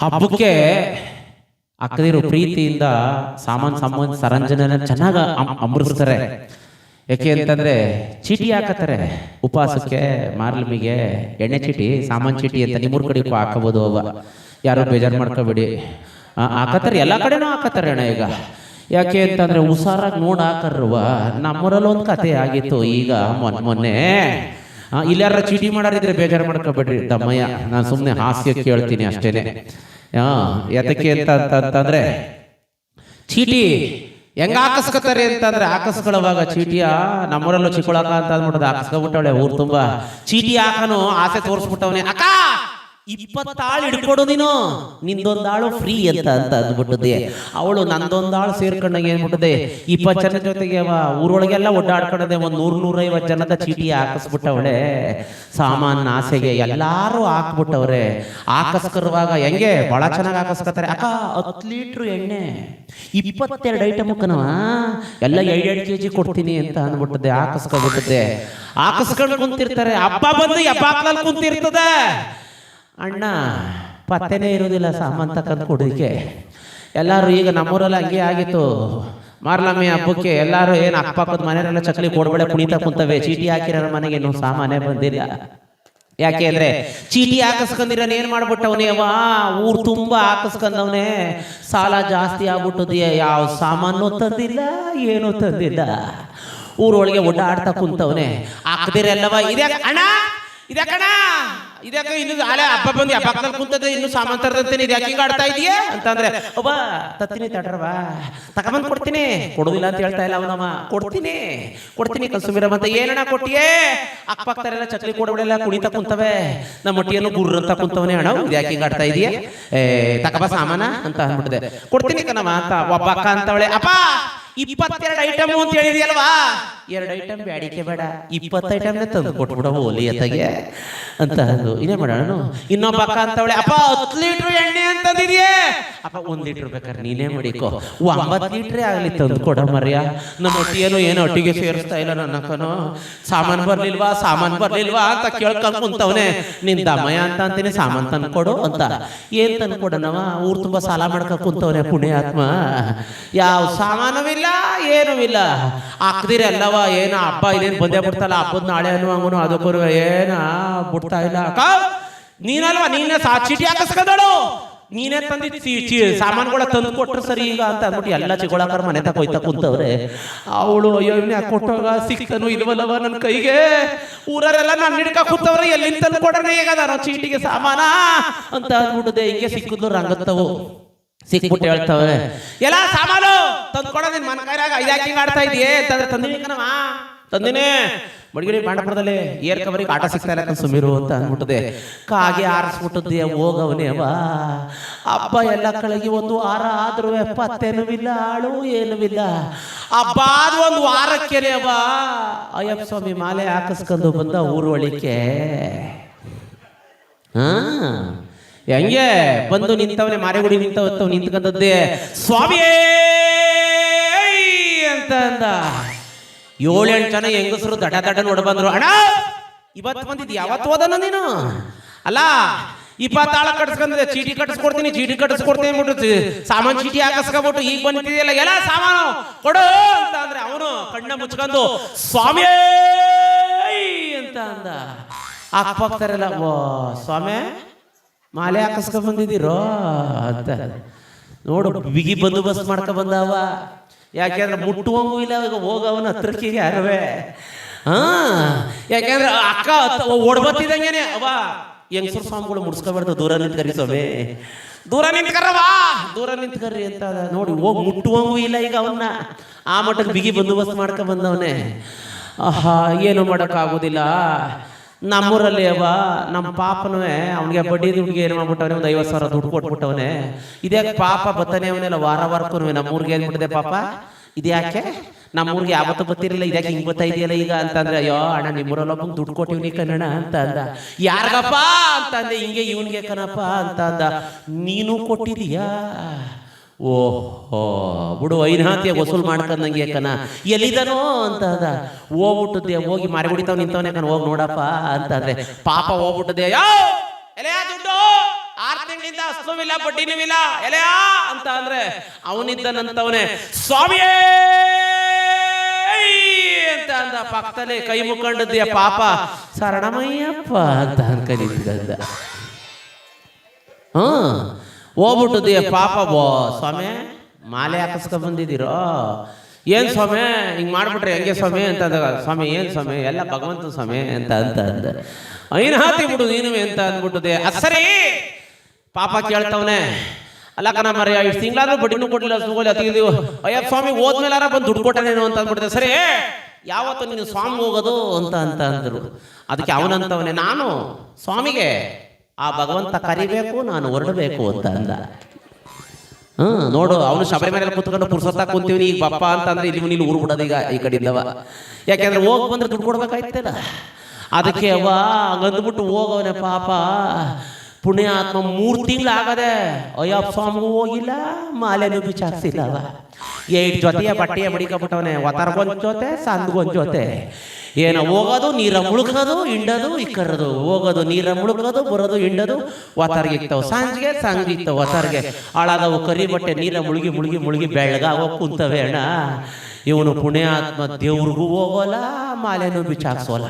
ಹಬ್ಬಕ್ಕೆ ಅಕ್ಕದಿರು ಪ್ರೀತಿಯಿಂದ ಸಾಮಾನ್ ಸರಂಜನ ಚೆನ್ನಾಗಿ ಅಂಬರಿಸ್ತಾರೆ. ಯಾಕೆ ಅಂತಂದ್ರೆ ಚೀಟಿ ಹಾಕತ್ತಾರೆ ಉಪವಾಸಕ್ಕೆ, ಮಾರ್ಲಮಿಗೆ ಎಣ್ಣೆ ಚೀಟಿ, ಸಾಮಾನ್ ಚೀಟಿ ಅಂತ ನಿಮ್ಮೂರ್ ಕಡೆ ಹಾಕಬಹುದು. ಅವ ಯಾರು ಬೇಜಾರು ಮಾಡ್ಕೋಬೇಡಿ, ಹಾಕತ್ತಾರೆ, ಎಲ್ಲ ಕಡೆನೂ ಹಾಕತ್ತಾರೆ ಅಣ್ಣ. ಈಗ ಯಾಕೆ ಅಂತಂದ್ರೆ ಹುಷಾರಾಗಿ ನೋಡ್ ಹಾಕರ್ವ. ನಮ್ಮೂರಲ್ಲಿ ಒಂದು ಕತೆ ಆಗಿತ್ತು ಈಗ ಮೊನ್ನೆ. ಇಲ್ಲಾರ ಚೀಟಿ ಮಾಡಾರಿದ್ರೆ ಬೇಜಾರು ಮಾಡ್ಕೋಬೇಡ್ರಿ ತಮ್ಮಯ್ಯ, ನಾನು ಸುಮ್ಮನೆ ಹಾಸ್ಯಕ್ಕೆ ಹೇಳ್ತೀನಿ ಅಷ್ಟೇನೆ. ಯಾತಕ್ಕೆ ಅಂತಂದ್ರೆ ಚೀಟಿ ಹೆಂಗ ಹಾಕಸ್ಕತ್ತಾರೆ ಅಂತಂದ್ರೆ, ಹಾಕಸ್ಕೊಳ್ಳುವಾಗ ಚೀಟಿಯ ನಮ್ಮೂರಲ್ಲೂ ಚಿಕ್ಕಳಕ ಅಂತ ಅಂದ್ಬಿಟ್ಟದ ಹಾಕಸ್ಕೊಬಿಟ್ಟವಳೆ. ಊರ್ ತುಂಬಾ ಚೀಟಿ ಹಾಕನು ಆಸೆ ತೋರಿಸ್ಬಿಟ್ಟವನೆ. ಅಕ್ಕ 20 ಆಳು ಹಿಡ್ಕೊಡು ನೀನು, ನಿಂದೊಂದಾಳು ಫ್ರೀ ಅಂತ ಅಂದ್ಬಿಟ್ಟದೆ. ಅವಳು ನಂದೊಂದಾಳು ಸೇರ್ಕೊಂಡಾಗ ಏನ್ಬಿಟ್ಟದೆ 20 ಜನ ಜೊತೆಗೆ ಊರೊಳಗೆಲ್ಲ ಒಡ್ಡಾಡ್ಕೊಂಡದೆ. ಒಂದು 100-150 ಜನದ ಚೀಟಿ ಹಾಕಿಸ್ಬಿಟ್ಟವಳೆ. ಸಾಮಾನ್ ಆಸೆಗೆ ಎಲ್ಲಾರು ಹಾಕ್ಬಿಟ್ಟವ್ರೆ. ಹಾಕಸ್ಕರುವಾಗ ಹೆಂಗೆ ಬಹಳ ಚೆನ್ನಾಗಿ ಹಾಕಸ್ಕತ್ತಾರೆ. ಅಕ್ಕ 10 ಲೀಟ್ರ್ ಎಣ್ಣೆ 22 ಐಟಮ್ ಕಣವ, ಎಲ್ಲ 2 kg ಕೊಡ್ತೀನಿ ಅಂತ ಅಂದ್ಬಿಟ್ಟದೆ. ಹಾಕಸ್ಕೊಬಿಟ್ಟದೆ. ಹಾಕಸ್ಕೊಂಡು ಕುಂತಿರ್ತಾರೆ. ಹಬ್ಬ ಬಂದು ಹಬ್ಬ ಕುಂತಿರ್ತದೆ. ಅಣ್ಣ ಪತ್ತೆನೇ ಇರೋದಿಲ್ಲ ಸಾಮಾನು ತಕ್ಕಂತ ಕೊಡೋದಕ್ಕೆ. ಎಲ್ಲರೂ ಈಗ ನಮ್ಮೂರಲ್ಲಿ ಹಂಗೆ ಆಗಿತ್ತು. ಮಾರ್ಲಮ್ಮಿ ಹಬ್ಬಕ್ಕೆ ಎಲ್ಲರೂ ಏನು ಅಕ್ಕಪಕ್ಕದ ಮನೆಯಲ್ಲ ಚಕ್ಲಿ ಕೊಡ್ಬೇಡ ಕುಣಿತಾ ಕುಂತವೆ. ಚೀಟಿ ಹಾಕಿರೋ ಮನೆಗೆ ಇನ್ನೂ ಸಾಮಾನೇ ಬಂದಿಲ್ಲ. ಯಾಕೆ ಅಂದ್ರೆ ಚೀಟಿ ಹಾಕಿಸ್ಕೊಂಡಿರೋನ್ ಏನ್ ಮಾಡ್ಬಿಟ್ಟವನೇ ಅವ, ಊರು ತುಂಬಾ ಹಾಕಿಸ್ಕೊಂಡವನೇ. ಸಾಲ ಜಾಸ್ತಿ ಆಗ್ಬಿಟ್ಟದೆ. ಯಾವ ಸಾಮಾನು ತಂದಿಲ್ಲ, ಏನೂ ತಂದಿಲ್ಲ. ಊರೊಳಗೆ ಓಡಾಡ್ತಾ ಕುಂತವನೇ. ಹಾಕದಿರೆಲ್ಲವ ಇದೆ ಅಣ್ಣ, ಇದಕ್ಕಣ ಇದಕ್ಕೆ ಇನ್ನು ಅಲೆ ಹಬ್ಬ ಬಂದು ಹಬ್ಬದಲ್ಲಿ ಕುಂತದೆ, ಇನ್ನು ಸಾಮಾನು ತರದಂತೇನೆ, ಇದು ಯಾಕೆ ಆಡ್ತಾ ಇದೆಯಾ ಅಂತಂದ್ರೆ, ಒಬ್ಬ ತತ್ತೀನಿ ತಡ್ರವಾ ತಗೊಂಬಂದು ಕೊಡ್ತೀನಿ. ಕೊಡುದಿಲ್ಲ ಅಂತ ಹೇಳ್ತಾ ಇಲ್ಲ ಅವನಮ್ಮ. ಕೊಡ್ತೀನಿ ಕಲ್ಸುಮಿರ ಅಂತ. ಏನಣ್ಣ ಕೊಟ್ಟಿಯೇ? ಅಕ್ಕಪಕ್ಕದರೆಲ್ಲ ಚಕ್ಲಿ ಕೊಡಬಳೆಲ್ಲ ಕುಣಿತಾ ಕುಂತವೆ. ನಮ್ಮ ಒಟ್ಟಿಯನ್ನು ಗುರ್ರ ಅಂತ ಕುಂತವನೇ. ಅಣ್ಣ ಇದು ಯಾಕೆ ಆಡ್ತಾ ಇದೆಯಾ? ತಕಬ ಸಾಮಾನ ಅಂತ ಅಂದ್ಬಿಟ್ಟಿದೆ. ಕೊಡ್ತೀನಿ ಕಣಮ್ಮ ಅಂತ ಒಬ್ಬ ಅಕ್ಕ ಅಂತವಳೆ. ಅಪ್ಪ 22 ಐಟಮ್ ಅಂತ ಹೇಳಿದೆಯಲ್ವಾ, 2 ಐಟಮ್ ಬ್ಯಾಡಿಕೆ ಬೇಡ, 20 ಐಟಮ್ನೇ ತಂದು ಕೊಟ್ಬಿಡ ಓಲಿ ಅತ್ತಗೆ ಅಂತ ಅಂದು. ಇನ್ನೇ ಮಾಡೋಣ. ಇನ್ನೊಬ್ಬ ಅಕ್ಕ ಅಂತವಳೆ. ಅಪ್ಪ 10 ಲೀಟ್ರ್ ಎಣ್ಣೆ ಅಂತಂದಿದ್ಯೆ. ಅಪ್ಪ 1 ಲೀಟ್ರ್ ಬೇಕಾದ್ರೆ ನೀನೇ ಮಾಡಿಕೋ, 9 ಲೀಟ್ರೇ ಆಗಲಿ ತಂದು ಕೊಡ ಮರ್ಯ. ನಮ್ಮ ಒಟ್ಟಿಯೇನು ಏನು ಒಟ್ಟಿಗೆ ಸೇರಿಸ್ತಾ ಇಲ್ಲ ನನ್ನಕ್ಕನೋ. ಸಾಮಾನು ಬರ್ಲಿಲ್ವಾ ಅಂತ ಕೇಳ್ಕೊಂಡು ಕುಂತವನೆ. ನಿನ್ ದಮಯ ಅಂತ ಅಂತೀನಿ, ಸಾಮಾನು ತಂದು ಕೊಡು ಅಂತ. ಏನ್ ತಂದು ಕೊಡನವ? ಊರು ತುಂಬಾ ಸಾಲ ಮಾಡ್ಕೊಂಡು ಕುಂತವನೆ ಪುಣ್ಯಾತ್ಮ. ಯಾವ ಸಾಮಾನು ಇಲ್ಲ, ಏನೂ ಇಲ್ಲ. ಹಾಕ್ದಿರ ಅಲ್ಲವ. ಏನ ಹಬ್ಬ ಇದೇನು ಬಂದೇ ಬಿಡ್ತಲ್ಲ, ಹಬ್ಬದ ನಾಳೆ ಅನ್ನುವಂಗನು ಅದಕ್ಕೂ ಏನ ಬಿಡ್ತಾ ಇಲ್ಲ. ಅಕ್ಕ ನೀನಲ್ವಾ, ನೀನೇ ಚೀಟಿ ಹಾಕಿಸ್ಕೊಂಡಳು, ನೀನೇ ತಂದಿ ಸಾಮಾನುಗಳ ತಂದು ಕೊಟ್ರು ಸರಿ ಈಗ ಅಂತ ಅಂದ್ಬಿಟ್ಟು ಎಲ್ಲ ಚಿಗೊಳಕರ್ ಮನೆ ತಗೋಯ್ತಾ ಕುಂತವ್ರೆ. ಅವಳು ಅಯ್ಯೋ ಕೊಟ್ಟೋಗ ಸಿಕ್ತನು ಇಲ್ವಲ್ಲವ ನನ್ನ ಕೈಗೆ. ಊರರೆಲ್ಲ ನನ್ನ ಹಿಡ್ಕ ಕೂತವ್ರೆ, ಎಲ್ಲಿಂದ ತಂದು ಕೊಡೋಣ ಈಗ ನಾನು ಚೀಟಿಗೆ ಸಾಮಾನ ಅಂತ ಅಂದ್ಬಿಟ್ಟದೆ. ಹಿಂಗೆ ಸಿಕ್ಕಿದ್ಲು ರಂಗತ್ತವು. ಸಿಕ್ಬಿಟ್ಟು ಹೇಳ್ತವೆ, ಎಲ್ಲ ಸಾಮಾನು ತಂದ್ಕೊಡ ನಿನ್ ಮನ ಕೈಯಾಗ. ಇದಾಕಿ ಆಡ್ತಾ ಇದೆಯೇ ಅಂತಂದ್ರೆ, ತಂದಿನಿ ಕಣವ, ತಂದಿನಿ ಮಡಿಗಿರಿ ಬಾಂಡಪುರದಲ್ಲಿ ಏರ್ ಕವರಿಗೆ ಆಟ ಸಿಗ್ತಾ ಇಲ್ಲ ಸುಮೀರು ಅಂತ ಅಂದ್ಬಿಟ್ಟದೆ. ಕಾಗೆ ಆರಿಸ್ಬಿಟ್ಟದ್ದೆ. ಹೋಗವನೇ ಅವ. ಹಬ್ಬ ಎಲ್ಲ ಕಳಗಿ 1 ವಾರ ಆದ್ರೂ ಪತ್ತೇನೂ ಇಲ್ಲ, ಆಳು ಏನೂ ಇಲ್ಲ. ಹಬ್ಬ ಆದ 1 ವಾರಕ್ಕೇನೆ ಅವ ಅಯ್ಯಪ್ಪ ಸ್ವಾಮಿ ಮಾಲೆ ಹಾಕಿಸ್ಕೊಂಡು ಬಂದ ಊರು ಒಳಿಕೆ. ಹೆಂಗೆ ಬಂದು ನಿಂತವನೇ, ಮಾರೆಗುಡಿ ನಿಂತ್ಕೊಂಡದ್ದೇ. ಸ್ವಾಮಿಯೇ ಅಂತ ಅಂದ. 7-8 ಜನ ಹೆಂಗಸರು ದಡ ನೋಡ ಬಂದ್ರು. ಅಣ್ಣ ಇವತ್ತು ಬಂದಿದ್ ಯಾವತ್ತು ಹೋದನ ನೀನು? ಅಲ್ಲ 20 ಆಳ ಕಟ್ಸ್ಕೊಂಡ್ರೆ ಚೀಟಿ ಕಟ್ಟಿಸ್ಕೊಡ್ತೀನಿ ಅಂದ್ಬಿಟ್ಟು ಸಾಮಾನು ಚೀಟಿ ಹಾಕಿಸ್ಕೊಬಿಟ್ಟು ಈಗ ಬಂದಿದೆಯಲ್ಲ, ಎಲ್ಲ ಸಾಮಾನು ಕೊಡು ಅಂತ ಅಂದ್ರೆ ಅವನು ಕಣ್ಣ ಮುಚ್ಕೊಂಡು ಸ್ವಾಮಿಯೇ ಅಂತ ಅಂದ. ಹಾಕ್ಬೋಗ್ತಾರಲ್ಲ, ಓ ಸ್ವಾಮಿ ಮಾಲೆ ಹಾಕಿಸ್ಕೊಂಡ್ ಬಂದಿದ್ದೀರೋ ಅಂತ ನೋಡು. ಬಿಗಿ ಬಂದೋಬಸ್ತ್ ಮಾಡ್ಕೊ ಬಂದವ. ಯಾಕೆಂದ್ರೆ ಮುಟ್ಟುವಂಗೂ ಇಲ್ಲ ಈಗ ಹೋಗವನ ಹತ್ರಕ್ಕೆ ಯಾರವೇ. ಯಾಕೆಂದ್ರೆ ಅಕ್ಕ ಓಡ್ಬತ್ತಿದಂಗೆನೆ ಅವ. ಹೆಂಗಸರು ಸ್ವಾಮಿಗಳು ಮುಡ್ಸ್ಕೊಬಾರ್ದು, ದೂರ ನಿಂತ್ಕರಿ ಸ್ವಾಮಿ, ದೂರ ನಿಂತ್ಕರ್ರಿ ಅಂತ ನೋಡಿ. ಹೋಗಿ ಮುಟ್ಟುವಂಗೂ ಇಲ್ಲ ಈಗ ಅವನ್ನ. ಆ ಮಟ್ಟಕ್ಕೆ ಬಿಗಿ ಬಂದೋಬಸ್ತ್ ಮಾಡ್ಕೊ ಬಂದವನೇ. ಏನು ಮಾಡೋಕ್ಕಾಗೋದಿಲ್ಲ. ನಮ್ಮೂರಲ್ಲಿ ಅವ ನಮ್ಮ ಪಾಪನವೇ ಅವನಿಗೆ ಬಡ್ಡಿ ದುಡ್ಡಿಗೆ ಏನು ಮಾಡ್ಬಿಟ್ಟವನೇ, ಒಂದು 50,000 ದುಡ್ಡು ಕೊಟ್ಬಿಟ್ಟವನೇ. ಇದ್ಯಾಕೆ ಪಾಪ ಬತ್ತಾನೆ ಅವನೆಲ್ಲ ವಾರಕ್ಕೂ ನಮ್ಮೂರಿಗೆ ಏನ್ಬಿಟ್ಟಿದೆ ಪಾಪ. ಇದ್ಯಾಕೆ ನಮ್ಮೂರಿಗೆ ಯಾವತ್ತೂ ಬತ್ತಿರಲಿಲ್ಲ, ಇದ್ಯಾಕೆ ಹಿಂಗೆ ಬರ್ತಾ ಇದೆಯಲ್ಲ ಈಗ ಅಂತಂದ್ರೆ, ಅಯ್ಯೋ ಅಣ್ಣ ನಿಮ್ಮೂರಲ್ಲಿ ಒಬ್ಬ ದುಡ್ಡು ಕೊಟ್ಟಿವ್ನಿ ಕನ್ನಡ ಅಂತ ಅಂದ. ಯಾರಿಗಪ್ಪ ಅಂತ ಅಂದೆ. ಹಿಂಗೆ ಇವನಿಗೆ ಕಣಪ್ಪ ಅಂತ ಅಂದ. ನೀನು ಕೊಟ್ಟಿದೀಯಾ? ಓಹೋ ಬಿಡು, ಐನಾತಿಯ ವಸೂಲ್ ಮಾಡ್ಕೊಂಡಂಗೆ ಕಣ. ಎಲ್ಲಿದನೋ ಅಂತ ಅದ. ಹೋಗ್ಬಿಟ್ಟದೆ. ಹೋಗಿ ಮಾರಿಗುಡಿತಾವ್ ನಿಂತವನೇ ಕಣ, ಹೋಗಿ ನೋಡಪ್ಪ ಅಂತಂದ್ರೆ ಪಾಪ ಹೋಗ್ಬಿಟ್ಟದೆ. ದುಡ್ಡು 6 ತಿಂಗಳಿಂದ ಅಸ್ಲುವಿಲ್ಲ ಬಡ್ಡಿನೂ ಇಲ್ಲ ಎಲೆಯಾ ಅಂತ ಅಂದ್ರೆ ಅವನಿದ್ದನಂತವನೇ ಸ್ವಾಮಿಯೇ ಅಂತ ಅಂದ. ಪಕ್ಕದಲ್ಲಿ ಕೈ ಮುಖಂಡದ್ಯ ಪಾಪ ಶರಣಮಯ್ಯಪ್ಪ ಅಂತ ಅನ್ಕೊಂಡಿದ್ದ. ಹೋಗ್ಬಿಟ್ಟದೀಯ ಪಾಪ ಸ್ವಾಮಿ ಮಾಲೆ ಹಾಕಿಸ್ಕೊಂಡ್ ಬಂದಿದ್ದೀರೋ ಏನ್ ಸ್ವಾಮಿ ಹಿಂಗ್ ಮಾಡ್ಬಿಟ್ರೆ ಹೆಂಗೆ ಸ್ವಾಮಿ ಅಂತ ಅಂದಾಗ ಸ್ವಾಮಿ ಏನ್ ಸ್ವಾಮಿ ಎಲ್ಲ ಭಗವಂತ ಸ್ವಾಮಿ ಅಂತ ಅಂದ. ಐನ್ ಹಾತಿ ಬಿಡು ನೀನು ಅಂತ ಅಂದ್ಬಿಟ್ಟದೆ. ಸರಿ ಪಾಪ ಕೇಳ್ತವನೆ ಅಲ್ಲ ಕಣ ಮರಿ ಇಷ್ಟು ತಿಂಗಳಾದ್ರೂ ಬಡ್ಡಿನೂ ಕೊಡ್ಲಿಲ್ಲ ಸುಗೋಲಿ ಅತಿಗಿದೀವು ಅಯ್ಯಪ್ಪ ಸ್ವಾಮಿ ಹೋದ್ಮೇಲಾರ ಬಂದು ದುಡ್ಡು ಕೊಟ್ಟನೇನು ಅಂತ ಅಂದ್ಬಿಟ್ಟಿದೆ. ಸರಿ ಯಾವತ್ತು ನೀನು ಸ್ವಾಮಿ ಹೋಗೋದು ಅಂತ ಅಂದರು. ಅದಕ್ಕೆ ಅವನಂತವನೇ ನಾನು ಸ್ವಾಮಿಗೆ ಆ ಭಗವಂತ ಕರಿಬೇಕು ನಾನು ಹೊರಡಬೇಕು ಅಂತ ಅಂದ. ನೋಡು ಅವನು ಶಬರಿಮಲೆಯಲ್ಲಿ ಕೂತ್ಕೊಂಡು ಪುರ್ಸೊತ್ತ ಕುಂತೀವಿ ಈಗ ಬಪ್ಪ ಅಂತ ಅಂದ್ರೆ ಇಲ್ಲಿ ನೀನು ಊರು ಬಿಡೋದು ಈಗ ಈ ಕಡೆಯಿಂದವ. ಯಾಕೆಂದ್ರೆ ಹೋಗಿ ಬಂದ್ರೆ ದುಡ್ಡು ಕೊಡ್ಬೇಕಾಯ್ತಲ್ಲ. ಅದಕ್ಕೆ ಹಂಗಂದ್ಬಿಟ್ಟು ಹೋಗವನೆ ಪಾಪ ಪುಣ್ಯಾತ್ಮ 3 ತಿಂಗಳು ಆಗದೆ ಅಯ್ಯಪ್ಪ ಸ್ವಾಮಿಗೂ ಹೋಗಿಲ್ಲ ಮಾಲೆನೂ ಬಿಚಾರಿಸಿಲ್ಲ. 8 ಜೊತೆಯ ಬಟ್ಟೆಯ ಮಡಿಕಬಿಟ್ಟವನೆ. ಒತ್ತರ್ಗೊಂದು ಜೊತೆ ಸಂದ್ಗೊಂದು ಜೊತೆ. ಏನೋ ಹೋಗೋದು ನೀರ ಮುಳುಗೋದು ಹಿಂಡೋದು ಇಕ್ಕರೋದು, ಹೋಗೋದು ನೀರ ಮುಳುಗೋದು ಬರೋದು ಹಿಂಡೋದು. ಒತ್ತರ್ಗಿಕ್ತಾವ ಸಂಜಿಗೆ ಸಂಜಿಕ್ತಾವ ಒತ್ತರ್ಗೆ ಹಾಳಾದವು ಕರಿ ಬಟ್ಟೆ ನೀರ ಮುಳುಗಿ ಮುಳುಗಿ ಮುಳುಗಿ ಬೆಳಗಾವ ಕುಂತವೆ ಅಣ್ಣ. ಇವನು ಪುಣ್ಯಾತ್ಮ ದೇವ್ರಿಗೂ ಹೋಗೋಲ್ಲ ಮಾಲೆನೂ ಬಿಚಾಕ್ಸೋಲ್ಲ.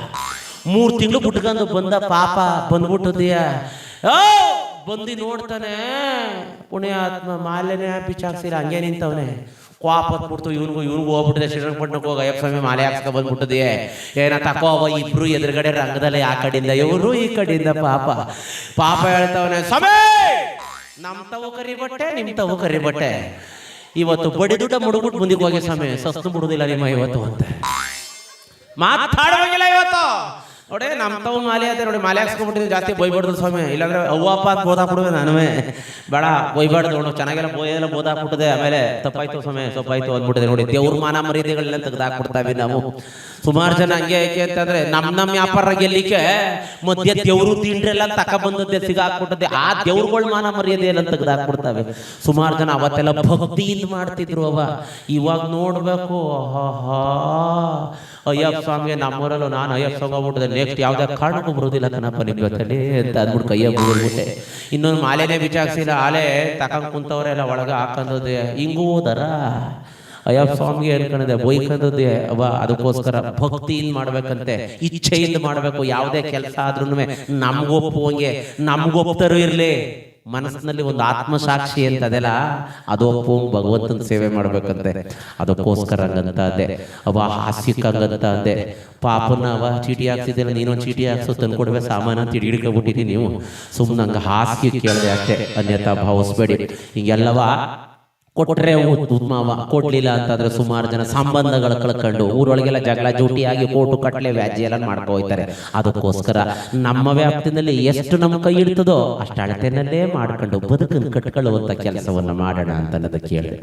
3 ತಿಂಗಳು ಬಿಟ್ಕೊಂಡು ಬಂದ ಪಾಪ ಬಂದ್ಬಿಟ್ಟದೀಯ. ಬಂದು ನೋಡ್ತಾನೆ ಪುಣ್ಯಾತ್ಮ ಮಾಲೆನೇ ಬಿಚಾಕ್ಸಿಲ್ಲ ಹಂಗೆ ನಿಂತವನೆ. ಕ್ವಾಪತ್ ಬಿಡ್ತು ಇವನಿಗೂ ಹೋಗ್ಬಿಟ್ಟಿದೆ. ಶ್ರೀರಂಗಪಟ್ಟಣಕ್ಕೆ ಹೋಗ ಅಯ್ಯಪ್ಪ ಸ್ವಾಮಿ ಮಾಲೆ ಹಾಕ್ಸ್ಕೊ ಬಂದ್ಬಿಟ್ಟದೆ. ಏನ ತಕೋವ ಇಬ್ರು ಎದುರುಗಡೆ ರಂಗದಲ್ಲಿ ಆ ಕಡೆಯಿಂದ ಇವರು ಈ ಕಡೆಯಿಂದ ಪಾಪ ಪಾಪ ಹೇಳ್ತವನೆ ಸ್ವಾಮಿ ನಮ್ ತವು ಕರಿ ಬಟ್ಟೆ ನಿಮ್ ತವು ಕರಿ ಬಟ್ಟೆ ಇವತ್ತು ಬಡಿ ದುಡ್ಡ ಮುಡುಗ್ಬಿಟ್ಟು ಮುಂದಿಗೆ ಹೋಗಿ ಸ್ವಾಮಿ ಸಸ್ತು ಬಿಡುದಿಲ್ಲ ನಿಮ್ಮ ಇವತ್ತು ಅಂತ ಮಾತಾಡುವಾಗಿಲ್ಲ ಇವತ್ತು. ನೋಡಿ ನಮ್ಮ ತವ ಮಾಲೆ ಅದೇ ನೋಡಿ ಮಾಲೆ ಹಾಕ್ಸ್ಕೊಂಡ್ಬಿಟ್ಟಿದ್ದೆ ಜಾಸ್ತಿ ಬೈಬಾರ್ದು ಸ್ವಾಮಿ ಇಲ್ಲಾಂದ್ರೆ ಅವ್ವಪ್ಪ ಅಂತ ಬೋದಾಕ್ಬಿಡುವೆ ನಾನುವೇ ಬೇಡ ಬೈಬಾರ್ದು ನೋಡು ಚೆನ್ನಾಗೆಲ್ಲ ಬೋಯೆಲ್ಲ ಬೋದಾಕ್ಬಿಟ್ಟದೆ. ಆಮೇಲೆ ತಪ್ಪಾಯ್ತು ಸ್ವಾಮಿ ಸೊಪ್ಪಾಯ್ತು ಅಂದ್ಬಿಟ್ಟಿದೆ. ನೋಡಿ ದೇವ್ರ ಮಾನ ಮರ್ಯಾದೆಗಳನ್ನ ತೆಗೆದಾಕ್ಬಿಡ್ತಾವೆ ನಾವು. ಸುಮಾರು ಜನ ಹಂಗೆ ಯಾಕೆ ಅಂತಂದ್ರೆ ನಮ್ಮ ವ್ಯಾಪಾರ ಗೆಲ್ಲಿಕ್ಕೆ ಮಧ್ಯ ದೇವ್ರು ತಿಂಡ್ರೆಲ್ಲ ತಕ ಬಂದದ್ದೆ ಸಿಗಾಕ್ಬಿಟ್ಟದೆ. ಆ ದೇವ್ರುಗಳ ಮಾನ ಮರ್ಯಾದೆ ಎಲ್ಲ ತೆಗೆದಾಕ್ಬಿಡ್ತಾವೆ. ಸುಮಾರು ಜನ ಅವತ್ತೆಲ್ಲ ಭಕ್ತಿಯಿಂದ ಮಾಡ್ತಿದ್ರು. ಇವಾಗ ನೋಡ್ಬೇಕು ಅಯ್ಯಪ್ಪ ಸ್ವಾಮಿಗೆ ನಮ್ಮೂರಲ್ಲೂ ನಾನು ಅಯ್ಯಪ್ಪ ಸ್ವಾಮಿ ಹೋಗ್ಬಿಟ್ಟಿದೆ. ನೆಕ್ಸ್ಟ್ ಯಾವ್ದೇ ಕಾರಣಕ್ಕೂ ಬರೋದಿಲ್ಲ ಕಣಪ್ಪ ನಿಮ್ಮ ಜೊತೆಲಿ ಅಂತ ಅಂದ್ಬಿಟ್ಟು ಕೈಯ ಮುಗಿದ್ಬಿಟ್ಟೆ. ಇನ್ನೊಂದು ಮಾಲೆನೇ ಬಿಚಾಕ್ಸಿಲ್ಲ ಆಲೆ ತಕೊಂಡ್ ಕುಂತವ್ರೆಲ್ಲ ಒಳಗೆ ಹಾಕೊಂಡದೆ. ಹಿಂಗೂ ಹೋದಾರ ಅಯ್ಯಪ್ಪ ಸ್ವಾಮಿಗೆ ಅನ್ಕೊಂಡಿದೆ ಬೈಕಂದದ್ದೇ ಅದಕ್ಕೋಸ್ಕರ ಭಕ್ತಿಯಿಂದ ಮಾಡ್ಬೇಕಂತೆ, ಇಚ್ಛೆಯಿಂದ ಮಾಡ್ಬೇಕು. ಯಾವುದೇ ಕೆಲಸ ಆದ್ರೂ ನಮ್ಗೊಪ್ಪುವಂಗೆ ನಮ್ಗೊಪ್ತರೂ ಇರ್ಲಿ ಮನಸ್ಸಿನಲ್ಲಿ ಒಂದು ಆತ್ಮಸಾಕ್ಷಿ ಅಂತ ಅದೆಲ್ಲ ಅದು ಒಪ್ಪು ಭಗವಂತನ ಸೇವೆ ಮಾಡ್ಬೇಕಂತೆ. ಅದಕ್ಕೋಸ್ಕರ ಹಂಗಂತ ಅದೇ ಹಾಸ್ಯಕ್ಕಂಗಂತ ಅಂದೆ. ಪಾಪನ ಚೀಟಿ ಹಾಕ್ಸಿದ್ದೆಲ್ಲ ನೀನೊಂದು ಚೀಟಿ ಹಾಕ್ಸೋ ತಂದ್ಕೊಡ್ಬೇಕು ಸಾಮಾನು ಅಂತ ಹಿಡ್ಕೊಬಿಟ್ಟಿನಿ ನೀವು. ಸುಮ್ಮನೆ ಹಂಗೆ ಹಾಸ್ಯ ಕೇಳಿದೆ ಅಷ್ಟೇ, ಅನ್ಯತಾ ಭಾವಿಸ್ಬೇಡಿ. ಹಿಂಗೆಲ್ಲವ ಕೊಟ್ರೆ ಉತ್ತಮವ, ಕೊಡ್ಲಿಲ್ಲ ಅಂತಂದ್ರೆ ಸುಮಾರು ಜನ ಸಂಬಂಧಗಳು ಕಳ್ಕೊಂಡು ಊರೊಳಗೆಲ್ಲ ಜಗಳ ಜೂಟಿಯಾಗಿ ಕೋಟು ಕಟ್ಲೆ ವ್ಯಾಜ್ಯ ಎಲ್ಲ ಮಾಡ್ಕೊ ಹೋಗ್ತಾರೆ. ಅದಕ್ಕೋಸ್ಕರ ನಮ್ಮ ವ್ಯಾಪ್ತಿನಲ್ಲಿ ಎಷ್ಟು ನಮ್ಮ ಕೈ ಇಡ್ತದೋ ಅಷ್ಟು ಅಳತೆನಲ್ಲೇ ಮಾಡ್ಕೊಂಡು ಬದುಕನ್ನು ಕಟ್ಕೊಳ್ಳುವಂತ ಕೆಲಸವನ್ನ ಮಾಡೋಣ ಅಂತ ಅನ್ನೋದಕ್ಕೆ ಕೇಳಿದೆ.